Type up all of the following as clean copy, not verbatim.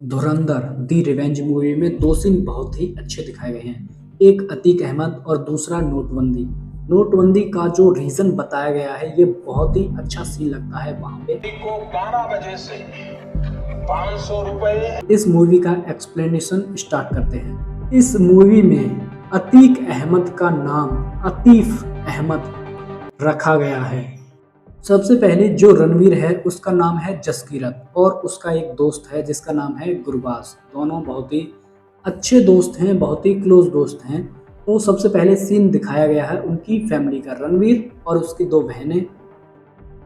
धुरंधर दी revenge movie में दो scene बहुत ही अच्छे दिखाए गए हैं। एक अतीक अहमद और दूसरा नोटबंदी। नोटबंदी का जो रीजन बताया गया है ये बहुत ही अच्छा सीन लगता है वहां पे। को 12 बजे से 500 रुपए। इस मूवी का एक्सप्लेनेशन स्टार्ट करते हैं। इस मूवी में अतीक अहमद का नाम अतीफ अहमद रखा गया है। सबसे पहले जो रणवीर है उसका नाम है जसकीरत और उसका एक दोस्त है जिसका नाम है गुरबाज। दोनों बहुत ही अच्छे दोस्त हैं, बहुत ही क्लोज दोस्त हैं। तो सबसे पहले सीन दिखाया गया है उनकी फैमिली का। रणवीर और उसकी दो बहनें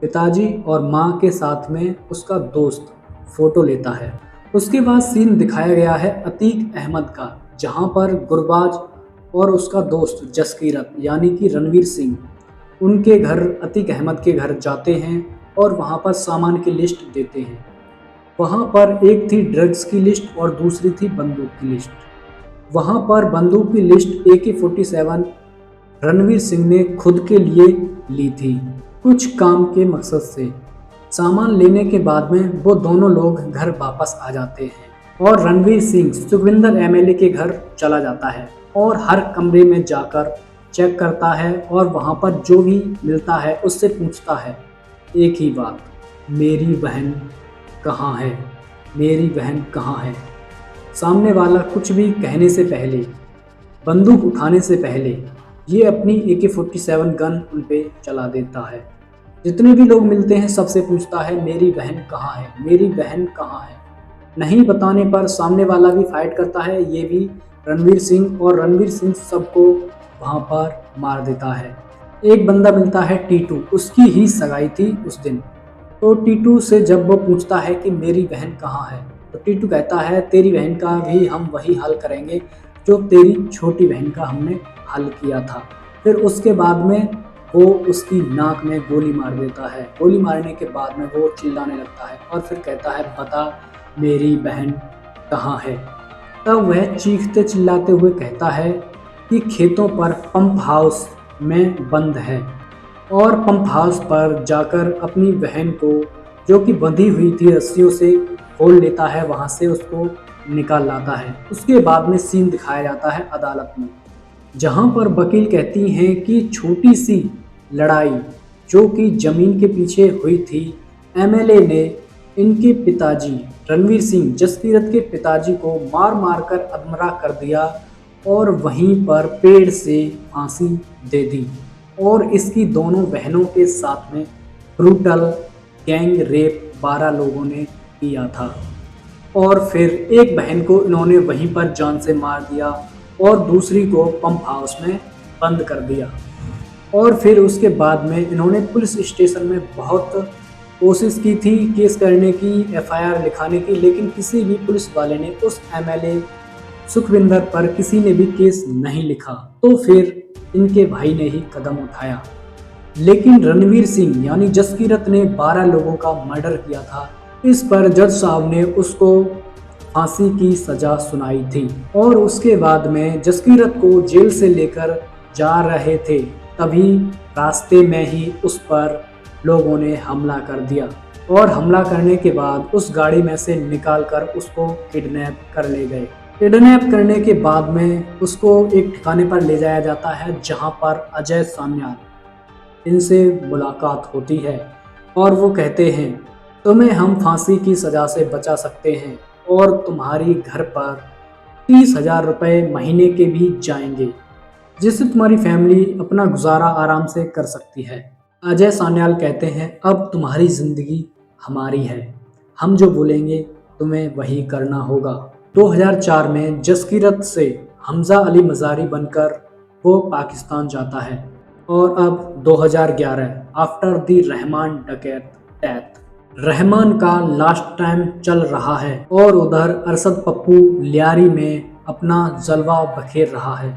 पिताजी और माँ के साथ में उसका दोस्त फोटो लेता है। उसके बाद सीन दिखाया गया है अतीक अहमद का, जहाँ पर गुरबाज और उसका दोस्त जसकीरत यानी कि रणवीर सिंह उनके घर अतीक अहमद के घर जाते हैं और वहाँ पर सामान की लिस्ट देते हैं। वहाँ पर एक थी ड्रग्स की लिस्ट और दूसरी थी बंदूक की लिस्ट। वहाँ पर बंदूक की लिस्ट AK-47 रणवीर सिंह ने खुद के लिए ली थी, कुछ काम के मकसद से। सामान लेने के बाद में वो दोनों लोग घर वापस आ जाते हैं और रणवीर सिंह सुखविंदर MLA के घर चला जाता है और हर कमरे में जाकर चेक करता है और वहाँ पर जो भी मिलता है उससे पूछता है एक ही बात, मेरी बहन कहाँ है, मेरी बहन कहाँ है। सामने वाला कुछ भी कहने से पहले, बंदूक उठाने से पहले ये अपनी AK-47 गन उन पे चला देता है। जितने भी लोग मिलते हैं सबसे पूछता है मेरी बहन कहाँ है, मेरी बहन कहाँ है। नहीं बताने पर सामने वाला भी फाइट करता है, ये भी रणवीर सिंह, और रणवीर सिंह सबको वहाँ पर मार देता है। एक बंदा मिलता है टीटू, उसकी ही सगाई थी उस दिन। तो टीटू से जब वो पूछता है कि मेरी बहन कहाँ है, तो टीटू कहता है तेरी बहन का भी हम वही हल करेंगे जो तेरी छोटी बहन का हमने हल किया था। फिर उसके बाद में वो उसकी नाक में गोली मार देता है। गोली मारने के बाद में वो चिल्लाने लगता है और फिर कहता है बता मेरी बहन कहाँ है। तब वह चीखते चिल्लाते हुए कहता है कि खेतों पर पंप हाउस में बंद है, और पंप हाउस पर जाकर अपनी बहन को जो कि बंधी हुई थी रस्सियों से खोल लेता है, वहाँ से उसको निकाल लाता है। उसके बाद में सीन दिखाया जाता है अदालत में, जहाँ पर वकील कहती हैं कि छोटी सी लड़ाई जो कि ज़मीन के पीछे हुई थी, MLA ने इनके पिताजी रणवीर सिंह जसकीरत के पिताजी को मार मार कर अधमरा कर दिया और वहीं पर पेड़ से फांसी दे दी, और इसकी दोनों बहनों के साथ में ब्रूटल गैंग रेप 12 लोगों ने किया था। और फिर एक बहन को इन्होंने वहीं पर जान से मार दिया और दूसरी को पंप हाउस में बंद कर दिया। और फिर उसके बाद में इन्होंने पुलिस स्टेशन में बहुत कोशिश की थी केस करने की, FIR लिखाने की, लेकिन किसी भी पुलिस वाले ने उस MLA सुखविंदर पर किसी ने भी केस नहीं लिखा। तो फिर इनके भाई ने ही कदम उठाया, लेकिन रणवीर सिंह यानी जसकीरत ने 12 लोगों का मर्डर किया था। इस पर जज साहब ने उसको फांसी की सजा सुनाई थी। और उसके बाद में जसकीरत को जेल से लेकर जा रहे थे, तभी रास्ते में ही उस पर लोगों ने हमला कर दिया, और हमला करने के बाद उस गाड़ी में से निकालकर उसको किडनैप कर ले गए। किडनैप करने के बाद में उसको एक ठिकाने पर ले जाया जाता है, जहां पर अजय सान्याल इनसे मुलाकात होती है और वो कहते हैं तुम्हें हम फांसी की सज़ा से बचा सकते हैं और तुम्हारी घर पर 30,000 रुपये महीने के भी जाएंगे, जिससे तुम्हारी फैमिली अपना गुजारा आराम से कर सकती है। अजय सान्याल कहते हैं अब तुम्हारी ज़िंदगी हमारी है, हम जो बोलेंगे तुम्हें वही करना होगा। 2004 में जसकीरत से हमजा अली मज़ारी बनकर वो पाकिस्तान जाता है, और अब 2011 आफ्टर दी रहमान डकैत डेथ, रहमान का लास्ट टाइम चल रहा है और उधर अरशद पप्पू लियारी में अपना जलवा बखेर रहा है।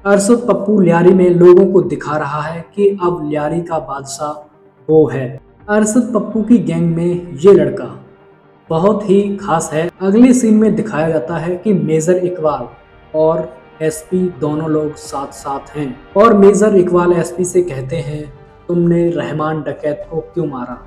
अरशद पप्पू लियारी में लोगों को दिखा रहा है कि अब लियारी का बादशाह वो है। अरशद पप्पू की गैंग में ये लड़का बहुत ही खास है। अगले सीन में दिखाया जाता है कि मेजर इकबाल और SP दोनों लोग साथ साथ हैं, और मेजर इकबाल SP से कहते हैं तुमने रहमान डकैत को क्यों मारा,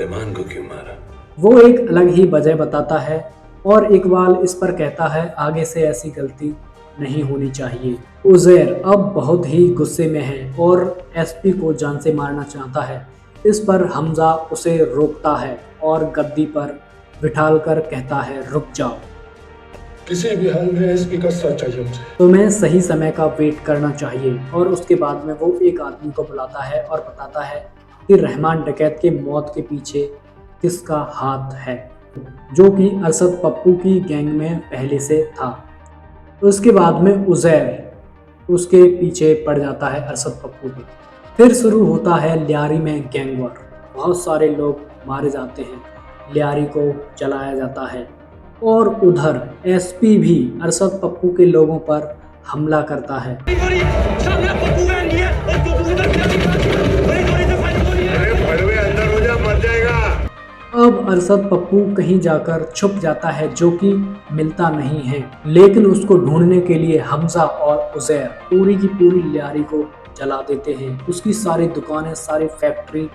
रहमान को क्यों मारा। वो एक अलग ही वजह बताता है और इकबाल इस पर कहता है आगे से ऐसी गलती नहीं होनी चाहिए। उज़ैर अब बहुत ही गुस्से में है और एसपी को जान से मारना चाहता है। इस पर हमजा उसे रोकता है और गद्दी पर बिठालकर कहता है रुक जाओ, किसी भी हाल में एसपी का साथ चाहिए मुझे। तुम्हें सही समय का वेट करना चाहिए। और उसके बाद में वो एक आदमी को बुलाता है और बताता है कि रहमान डकैत के मौत के पीछे किसका हाथ है, जो कि अरशद पप्पू की गैंग में पहले से था। उसके बाद में उज़ैर उसके पीछे पड़ जाता है अरशद पप्पू के। फिर शुरू होता है लियारी में गैंग वॉर। बहुत सारे लोग मारे जाते हैं, लियारी को जलाया जाता है और उधर एसपी भी अरशद पप्पू के लोगों पर हमला करता है। अब अरशद पप्पू कहीं जाकर छुप जाता है, जो कि मिलता नहीं है, लेकिन उसको ढूंढने के लिए हमजा और उज़ैर पूरी की पूरी लियारी को जला देते हैं। उसकी सारी दुकानें, सारी फैक्ट्री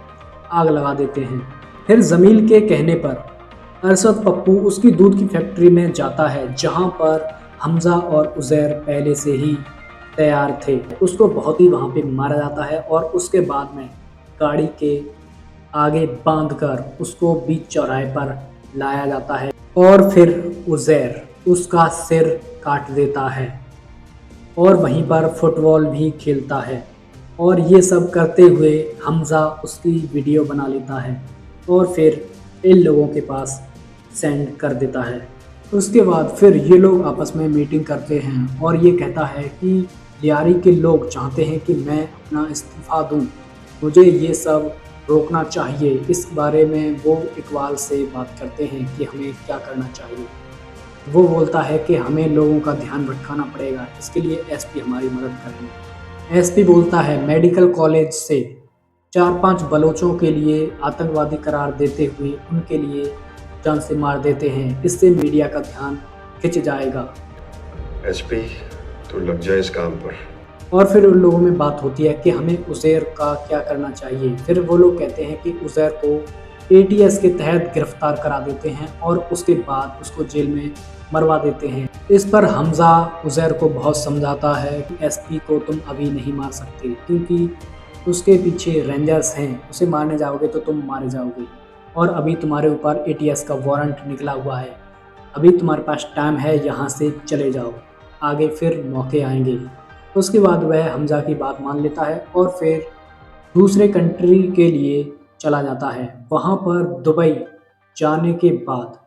आग लगा देते हैं। फिर जमील के कहने पर अरशद पप्पू उसकी दूध की फैक्ट्री में जाता है, जहां पर हमजा और उज़ैर पहले से ही तैयार थे। उसको बहुत ही वहां पे मारा जाता है और उसके बाद में गाड़ी के आगे बांधकर उसको बीच चौराहे पर लाया जाता है और फिर उज़ैर उसका सिर काट देता है और वहीं पर फुटबॉल भी खेलता है। और ये सब करते हुए हमजा उसकी वीडियो बना लेता है और फिर इन लोगों के पास सेंड कर देता है। उसके बाद फिर ये लोग आपस में मीटिंग करते हैं और ये कहता है कि लियारी के लोग चाहते हैं कि मैं अपना इस्तीफ़ा दूं, मुझे ये सब रोकना चाहिए। इस बारे में वो इकबाल से बात करते हैं कि हमें क्या करना चाहिए। वो बोलता है कि हमें लोगों का ध्यान भटकाना पड़ेगा, इसके लिए एसपी हमारी मदद करेंगे। एसपी बोलता है मेडिकल कॉलेज से 4-5 बलोचों के लिए आतंकवादी करार देते हुए उनके लिए जान से मार देते हैं, इससे मीडिया का ध्यान खिंच जाएगा। एसपी तो लग जाए इस काम पर। और फिर उन लोगों में बात होती है कि हमें उज़ैर का क्या करना चाहिए। फिर वो लोग कहते हैं कि उज़ैर को एटीएस के तहत गिरफ्तार करा देते हैं और उसके बाद उसको जेल में मरवा देते हैं। इस पर हमजा उज़ैर को बहुत समझाता है कि एसपी को तुम अभी नहीं मार सकते, क्योंकि उसके पीछे रेंजर्स हैं, उसे मारने जाओगे तो तुम मारे जाओगे और अभी तुम्हारे ऊपर एटीएस का वारंट निकला हुआ है, अभी तुम्हारे पास टाइम है, यहाँ से चले जाओ, आगे फिर मौके आएंगे। उसके बाद वह हमजा की बात मान लेता है और फिर दूसरे कंट्री के लिए चला जाता है। वहाँ पर दुबई जाने के बाद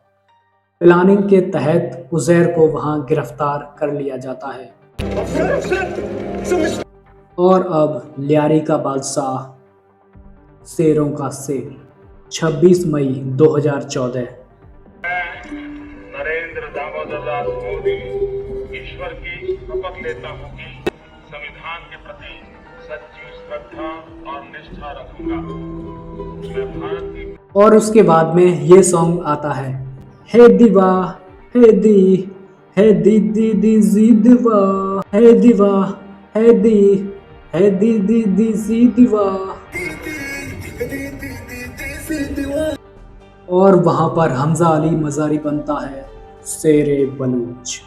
प्लानिंग के तहत उज़ैर को वहाँ गिरफ्तार कर लिया जाता है। और अब लियारी का बादशाह, शेरों का शेर, 26 मई 2014। नरेंद्र दामोदर दास मोदी ईश्वर की शपथ लेता हूँ कि संविधान के प्रति सच्ची श्रद्धा और निष्ठा रखूंगा। मैं भारत की। और उसके बाद में ये सॉन्ग आता है, हे दीवा हे दी, हे दी दी दी जी दीवा, हे दीवा हे दी, हे दी दी दी जी दीवा। और वहां पर हमजा अली मज़ारी बनता है शेरे बलूच।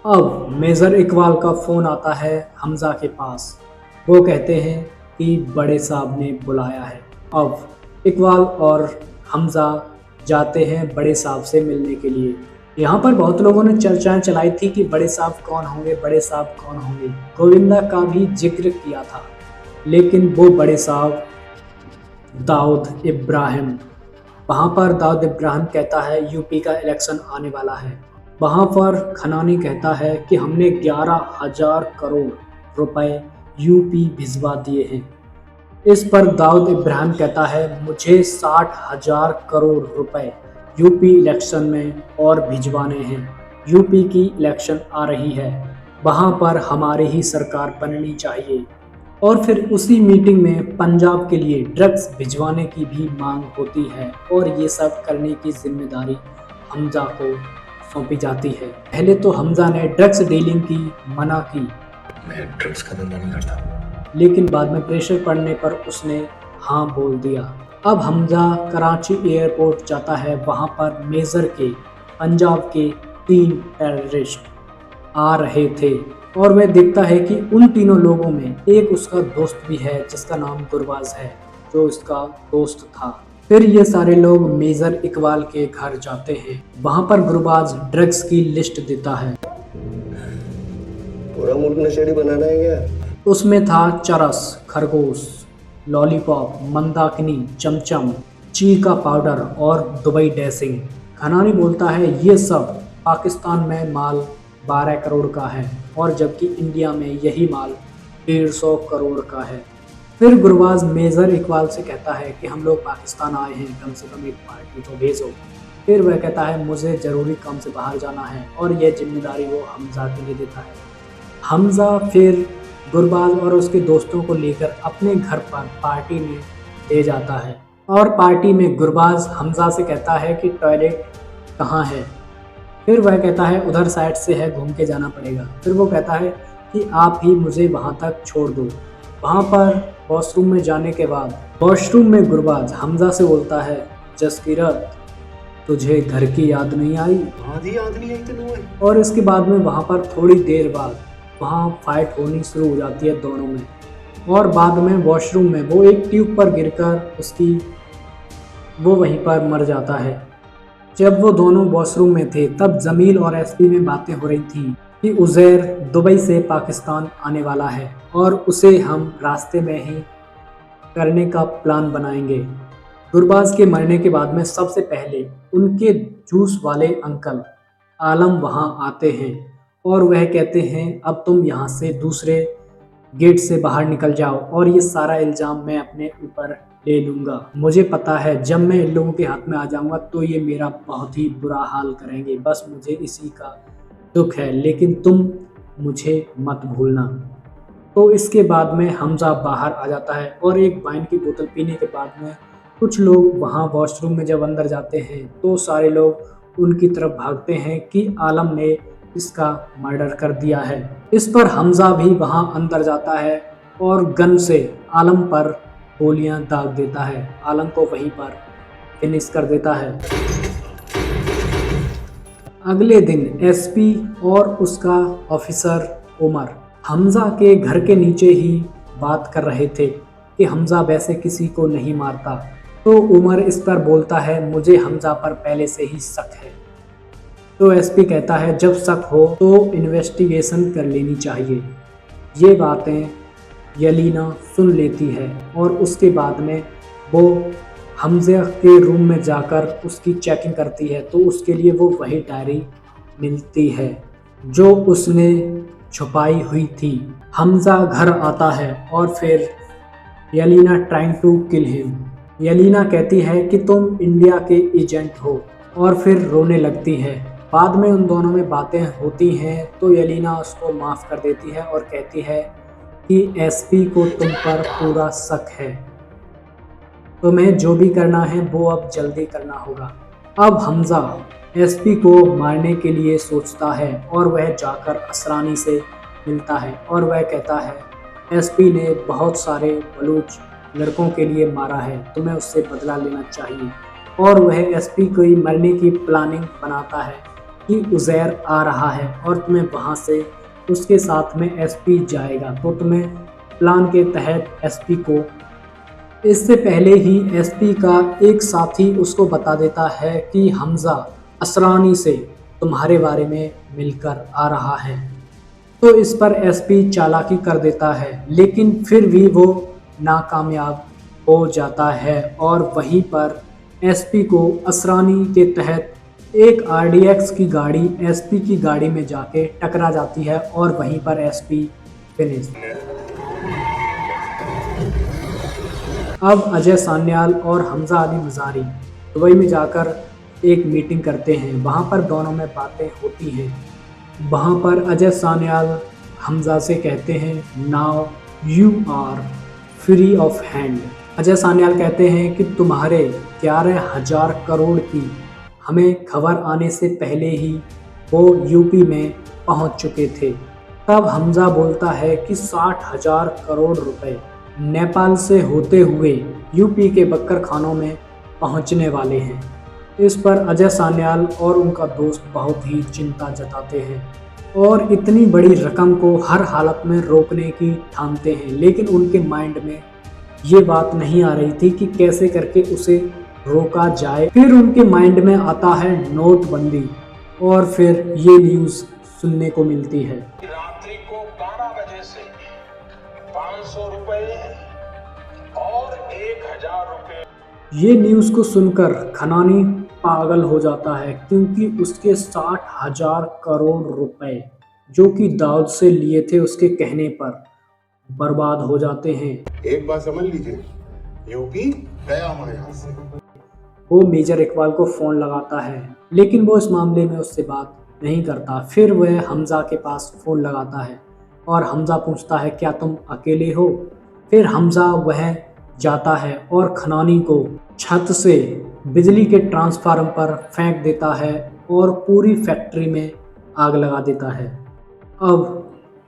अब मेजर इकबाल का फ़ोन आता है हमजा के पास। वो कहते हैं कि बड़े साहब ने बुलाया है। अब इकबाल और हमजा जाते हैं बड़े साहब से मिलने के लिए। यहाँ पर बहुत लोगों ने चर्चाएं चलाई थी कि बड़े साहब कौन होंगे, बड़े साहब कौन होंगे। गोविंदा का भी जिक्र किया था, लेकिन वो बड़े साहब दाऊद इब्राहिम। वहाँ पर दाऊद इब्राहिम कहता है यूपी का इलेक्शन आने वाला है। वहाँ पर खनानी कहता है कि हमने 11,000 करोड़ रुपए यूपी भिजवा दिए हैं। इस पर दाऊद इब्राहिम कहता है मुझे 60,000 करोड़ रुपए यूपी इलेक्शन में और भिजवाने हैं। यूपी की इलेक्शन आ रही है, वहाँ पर हमारी ही सरकार बननी चाहिए। और फिर उसी मीटिंग में पंजाब के लिए ड्रग्स भिजवाने की भी मांग होती है और ये सब करने की जिम्मेदारी हमजा को सौंपी जाती है। पहले तो हमजा ने ड्रग्स डीलिंग की मना की, मैं ड्रग्स का धंधा नहीं करता, लेकिन बाद में प्रेशर पड़ने पर उसने हाँ बोल दिया। अब हमजा कराची एयरपोर्ट जाता है। वहाँ पर मेजर के पंजाब के 3 टेररिस्ट आ रहे थे और वह देखता है कि उन तीनों लोगों में एक उसका दोस्त भी है जिसका नाम गुरबाज है, जो इसका दोस्त था। फिर ये सारे लोग मेजर इकबाल के घर जाते हैं। वहाँ पर गुरबाज ड्रग्स की लिस्ट देता है। पूरा मुल्क नशेड़ी बनाना है क्या? उसमें था चरस, खरगोश, लॉलीपॉप, मंदाकिनी, चमचम, चीका पाउडर और दुबई ड्रेसिंग। खनानी बोलता है ये सब पाकिस्तान में माल 12 करोड़ का है और जबकि इंडिया में यही माल 150 करोड़ का है। फिर गुरबाज मेजर इकबाल से कहता है कि हम लोग पाकिस्तान आए हैं, कम से कम एक पार्टी तो भेजो। फिर वह कहता है मुझे ज़रूरी काम से बाहर जाना है और यह जिम्मेदारी वो हमजा के लिए देता है। हमजा फिर गुरबाज और उसके दोस्तों को लेकर अपने घर पर पार्टी में ले जाता है और पार्टी में गुरबाज हमजा से कहता है कि टॉयलेट कहाँ है। फिर वह कहता है उधर साइड से है, घूम के जाना पड़ेगा। फिर वो कहता है कि आप ही मुझे वहाँ तक छोड़ दो। वहाँ पर वॉशरूम में जाने के बाद वॉशरूम में गुरबाज हमजा से बोलता है जसकीरत तुझे घर की याद नहीं आई? आधी याद नहीं आई तेनू? और इसके बाद में वहाँ पर थोड़ी देर बाद वहाँ फाइट होनी शुरू हो जाती है दोनों में और बाद में वॉशरूम में वो एक ट्यूब पर गिरकर वो वहीं पर मर जाता है। जब वो दोनों वॉशरूम में थे तब जमील और एसपी में बातें हो रही थी कि उज़ैर दुबई से पाकिस्तान आने वाला है और उसे हम रास्ते में ही करने का प्लान बनाएंगे। गुरबाज के मरने के बाद में सबसे पहले उनके जूस वाले अंकल आलम वहाँ आते हैं और वह कहते हैं अब तुम यहाँ से दूसरे गेट से बाहर निकल जाओ और ये सारा इल्ज़ाम मैं अपने ऊपर ले लूँगा। मुझे पता है जब मैं इन लोगों के हाथ में आ जाऊँगा तो ये मेरा बहुत ही बुरा हाल करेंगे, बस मुझे इसी का दुख है, लेकिन तुम मुझे मत भूलना। तो इसके बाद में हमजा बाहर आ जाता है और एक वाइन की बोतल पीने के बाद में कुछ लोग वहाँ वॉशरूम में जब अंदर जाते हैं तो सारे लोग उनकी तरफ भागते हैं कि आलम ने इसका मर्डर कर दिया है। इस पर हमजा भी वहाँ अंदर जाता है और गन से आलम पर गोलियां दाग देता है, आलम को वहीं पर फिनिश कर देता है। अगले दिन एसपी और उसका ऑफिसर उमर हमजा के घर के नीचे ही बात कर रहे थे कि हमजा वैसे किसी को नहीं मारता। तो उमर इस पर बोलता है मुझे हमजा पर पहले से ही शक है। तो एसपी कहता है जब शक हो तो इन्वेस्टिगेशन कर लेनी चाहिए। ये बातें यलीना सुन लेती है और उसके बाद में वो हमजा के रूम में जाकर उसकी चेकिंग करती है तो उसके लिए वो वही डायरी मिलती है जो उसने छुपाई हुई थी। हमजा घर आता है और फिर यलीना ट्राइंग टू किल हिम। यलीना कहती है कि तुम इंडिया के एजेंट हो और फिर रोने लगती है। बाद में उन दोनों में बातें होती हैं तो यलीना उसको माफ़ कर देती है और कहती है कि एसपी को तुम पर पूरा शक है, तुम्हें जो भी करना है वो अब जल्दी करना होगा। अब हमजा एसपी को मारने के लिए सोचता है और वह जाकर असरानी से मिलता है और वह कहता है एसपी ने बहुत सारे बलूच लड़कों के लिए मारा है, तुम्हें उससे बदला लेना चाहिए। और वह एसपी को मरने की प्लानिंग बनाता है कि उज़ैर आ रहा है और तुम्हें वहाँ से उसके साथ में एसपी जाएगा, तो तुम्हें प्लान के तहत एसपी को इससे पहले ही एसपी का एक साथी उसको बता देता है कि हमजा असरानी से तुम्हारे बारे में मिलकर आ रहा है। तो इस पर एसपी चालाकी कर देता है लेकिन फिर भी वो नाकामयाब हो जाता है और वहीं पर एसपी को असरानी के तहत एक आरडीएक्स की गाड़ी एसपी की गाड़ी में जाके टकरा जाती है और वहीं पर एसपी फिनिश। अब अजय सान्याल और हमजा अली मज़ारी दुबई में जाकर एक मीटिंग करते हैं। वहाँ पर दोनों में बातें होती हैं। वहाँ पर अजय सान्याल हमजा से कहते हैं now you are free of hand. Ajay Sanyal कहते हैं कि तुम्हारे 11,000 करोड़ की हमें खबर आने से पहले ही वो यूपी में पहुंच चुके थे। तब हमजा बोलता है कि 60,000 करोड़ रुपए नेपाल से होते हुए यूपी के बक्कर खानों में पहुंचने वाले हैं। इस पर अजय सान्याल और उनका दोस्त बहुत ही चिंता जताते हैं और इतनी बड़ी रकम को हर हालत में रोकने की ठानते हैं, लेकिन उनके माइंड में ये बात नहीं आ रही थी कि कैसे करके उसे रोका जाए। फिर उनके माइंड में आता है नोटबंदी और फिर ये न्यूज़ सुनने को मिलती है। रात्रि को 12 बजे से 500 रुपए और 1000 रुपए। ये न्यूज़ को सुनकर खनानी पागल हो जाता है, क्योंकि उसके 60,000 करोड़ रुपए जो कि दाऊद से लिए थे उसके कहने पर बर्बाद हो जाते हैं। एक बात समझ लीजिए, यूपी गया हमारे यहाँ से। वो मेजर इकबाल को फ़ोन लगाता है, लेकिन वो इस मामले में उससे बात नहीं करता। फिर वह हमज़ा के पास फ़ोन लगाता है और हमज़ा पूछता है क्या तुम अकेले हो। फिर हमज़ा वह जाता है और खनानी को छत से बिजली के ट्रांसफार्मर पर फेंक देता है और पूरी फैक्ट्री में आग लगा देता है।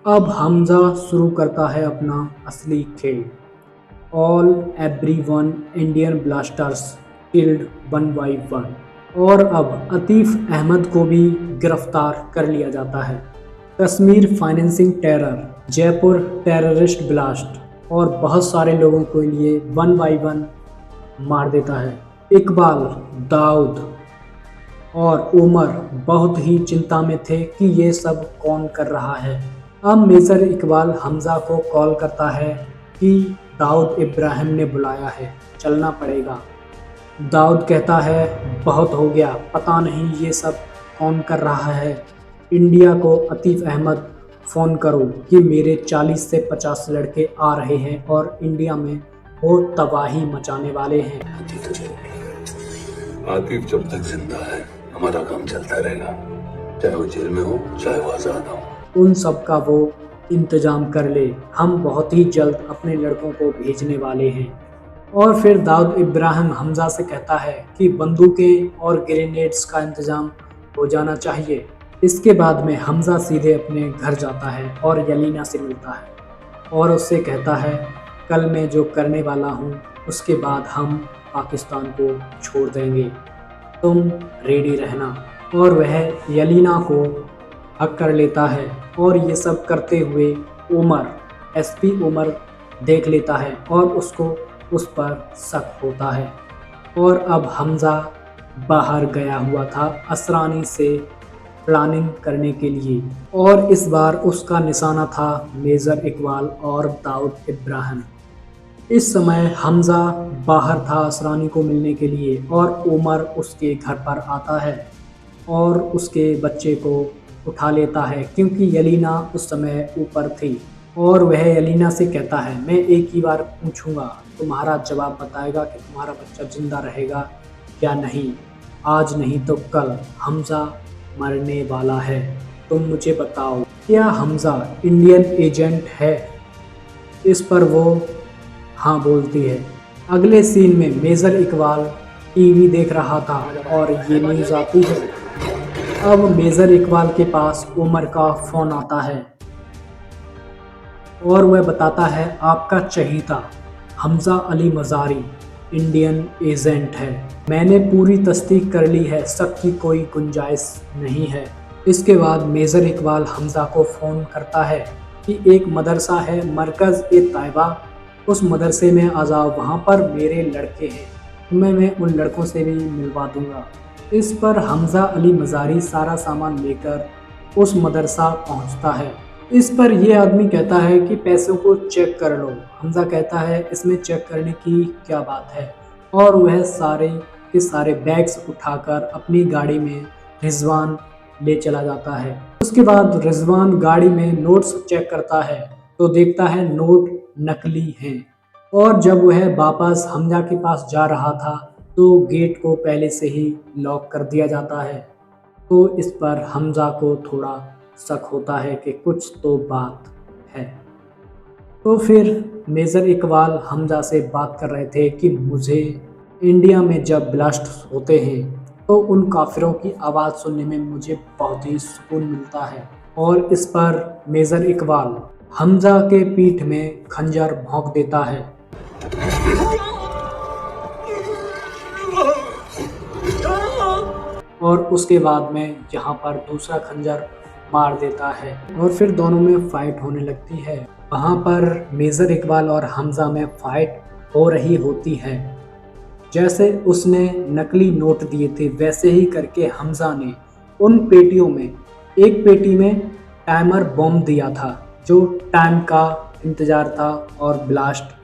अब हमज़ा शुरू करता है अपना असली खेल। All everyone Indian blasters killed 1 by 1। और अब अतीफ़ अहमद को भी गिरफ्तार कर लिया जाता है। Kashmir financing terror, Jaipur terrorist blast और बहुत सारे लोगों के लिए 1 by 1 मार देता है। इकबाल, दाऊद और उमर बहुत ही चिंता में थे कि ये सब कौन कर रहा है। अब मेजर इकबाल हमज़ा को कॉल करता है कि दाऊद इब्राहिम ने बुलाया है, चलना पड़ेगा। दाऊद कहता है बहुत हो गया, पता नहीं ये सब कौन कर रहा है। इंडिया को अतीफ़ अहमद फ़ोन करो कि मेरे 40 से 50 लड़के आ रहे हैं और इंडिया में वो तबाही मचाने वाले हैं। आतिफ जब तक जिंदा है हमारा काम चलता रहेगा, चाहे वो जेल में हो चाहे वो आज़ाद हो। उन सब का वो इंतज़ाम कर ले, हम बहुत ही जल्द अपने लड़कों को भेजने वाले हैं। और फिर दाऊद इब्राहिम हमज़ा से कहता है कि बंदूकें और ग्रेनेड्स का इंतज़ाम हो जाना चाहिए। इसके बाद में हमज़ा सीधे अपने घर जाता है और यलीना से मिलता है और उससे कहता है कल मैं जो करने वाला हूँ उसके बाद हम पाकिस्तान को छोड़ देंगे, तुम रेडी रहना। और वह यलीना को हक कर लेता है और ये सब करते हुए उमर, एसपी उमर देख लेता है और उसको उस पर शक होता है। और अब हमज़ा बाहर गया हुआ था असरानी से प्लानिंग करने के लिए और इस बार उसका निशाना था मेजर इकबाल और दाऊद इब्राहिम। इस समय हमज़ा बाहर था असरानी को मिलने के लिए और उमर उसके घर पर आता है और उसके बच्चे को उठा लेता है, क्योंकि यलीना उस समय ऊपर थी। और वह यलीना से कहता है मैं एक ही बार पूछूंगा, तुम्हारा जवाब बताएगा कि तुम्हारा बच्चा जिंदा रहेगा या नहीं। आज नहीं तो कल हमज़ा मरने वाला है, तुम मुझे बताओ क्या हमज़ा इंडियन एजेंट है। इस पर वो हाँ बोलती है। अगले सीन में मेजर इकबाल टीवी देख रहा था और ये न्यूज़ आती है। अब मेजर इकबाल के पास उमर का फ़ोन आता है और वह बताता है आपका चहीता हमज़ा अली मज़ारी इंडियन एजेंट है, मैंने पूरी तस्दीक कर ली है, शक की कोई गुंजाइश नहीं है। इसके बाद मेजर इकबाल हमज़ा को फ़ोन करता है कि एक मदरसा है मरकज़ ए तैयबा, उस मदरसे में आ जाओ, वहाँ पर मेरे लड़के हैं, तुम्हें मैं उन लड़कों से भी मिलवा दूँगा। इस पर हमज़ा अली मज़ारी सारा सामान लेकर उस मदरसा पहुँचता है। इस पर यह आदमी कहता है कि पैसों को चेक कर लो। हमज़ा कहता है इसमें चेक करने की क्या बात है, और वह सारे के सारे बैग्स उठाकर अपनी गाड़ी में रिजवान ले चला जाता है। उसके बाद रिजवान गाड़ी में नोट्स चेक करता है तो देखता है नोट नकली हैं, और जब वह वापस हमज़ा के पास जा रहा था तो गेट को पहले से ही लॉक कर दिया जाता है। तो इस पर हमज़ा को थोड़ा शक होता है कि कुछ तो बात है। तो फिर मेजर इकबाल हमज़ा से बात कर रहे थे कि मुझे इंडिया में जब ब्लास्ट होते हैं तो उन काफिरों की आवाज़ सुनने में मुझे बहुत ही सुकून मिलता है। और इस पर मेजर इकबाल हमज़ा के पीठ में खंजर भोंक देता है। और उसके बाद में यहाँ पर दूसरा खंजर मार देता है और फिर दोनों में फाइट होने लगती है। वहाँ पर मेजर इकबाल और हमजा में फाइट हो रही होती है। जैसे उसने नकली नोट दिए थे वैसे ही करके हमजा ने उन पेटियों में एक पेटी में टाइमर बॉम्ब दिया था जो टाइम का इंतज़ार था और ब्लास्ट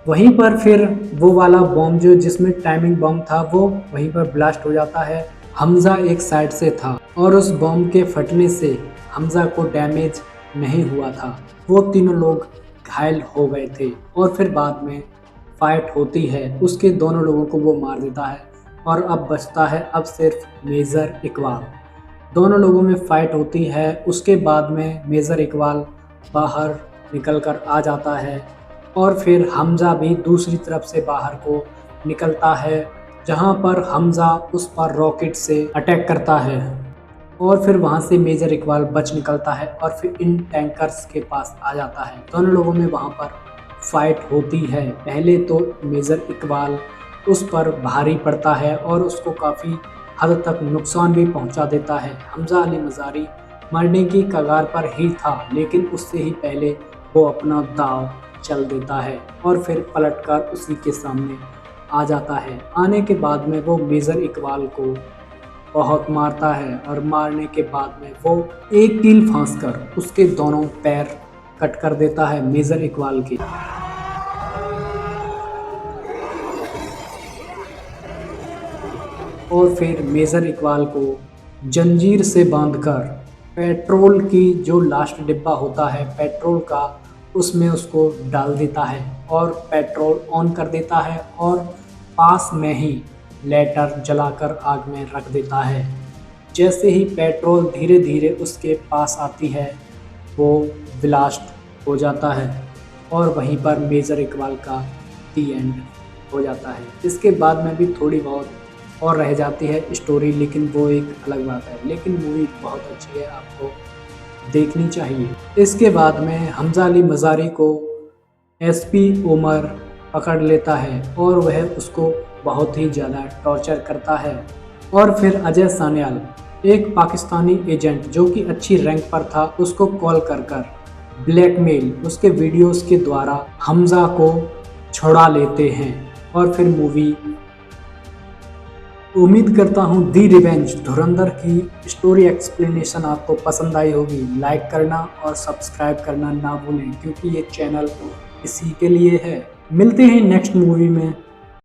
वहीं पर फिर वो वाला बॉम्ब जो जिसमें टाइमिंग बॉम्ब था वो वहीं पर ब्लास्ट हो जाता है। हमजा एक साइड से था और उस बॉम्ब के फटने से हमजा को डैमेज नहीं हुआ था। वो तीनों लोग घायल हो गए थे और फिर बाद में फाइट होती है। उसके दोनों लोगों को वो मार देता है और अब बचता है अब सिर्फ मेजर इकबाल। दोनों लोगों में फाइट होती है। उसके बाद में मेजर इकबाल बाहर निकल कर आ जाता है और फिर हमजा भी दूसरी तरफ से बाहर को निकलता है जहां पर हमजा उस पर रॉकेट से अटैक करता है और फिर वहां से मेजर इकबाल बच निकलता है और फिर इन टैंकर्स के पास आ जाता है। दोनों लोगों में वहां पर फाइट होती है। पहले तो मेजर इकबाल उस पर भारी पड़ता है और उसको काफ़ी हद तक नुकसान भी पहुंचा देता है। हमजा अली मज़ारी मरने की कगार पर ही था लेकिन उससे ही पहले वो अपना दाव चल देता है और फिर पलटकर उसी के सामने आ जाता है। आने के बाद में वो मेजर इकबाल को बहुत मारता है और मारने के बाद में वो एक कील फांसकर उसके दोनों पैर कट कर देता है मेजर इकबाल की। और फिर मेजर इकबाल को जंजीर से बांधकर पेट्रोल की जो लास्ट डिब्बा होता है पेट्रोल का उसमें उसको डाल देता है और पेट्रोल ऑन कर देता है और पास में ही लाइटर जलाकर आग में रख देता है। जैसे ही पेट्रोल धीरे धीरे उसके पास आती है वो ब्लास्ट हो जाता है और वहीं पर मेजर इकबाल का दी एंड हो जाता है। इसके बाद में भी थोड़ी बहुत और रह जाती है स्टोरी लेकिन वो एक अलग बात है। लेकिन मूवी बहुत अच्छी है, आपको देखनी चाहिए। इसके बाद में हमजा अली मज़ारी को एसपी उमर पकड़ लेता है और वह उसको बहुत ही ज़्यादा टॉर्चर करता है और फिर अजय सान्याल एक पाकिस्तानी एजेंट जो कि अच्छी रैंक पर था उसको कॉल कर कर ब्लैकमेल उसके वीडियोस के द्वारा हमजा को छुड़ा लेते हैं और फिर मूवी उम्मीद करता हूँ दी रिवेंज धुरंधर की स्टोरी एक्सप्लेनेशन आपको पसंद आई होगी। लाइक करना और सब्सक्राइब करना ना भूलें क्योंकि ये चैनल इसी के लिए है। मिलते हैं नेक्स्ट मूवी में।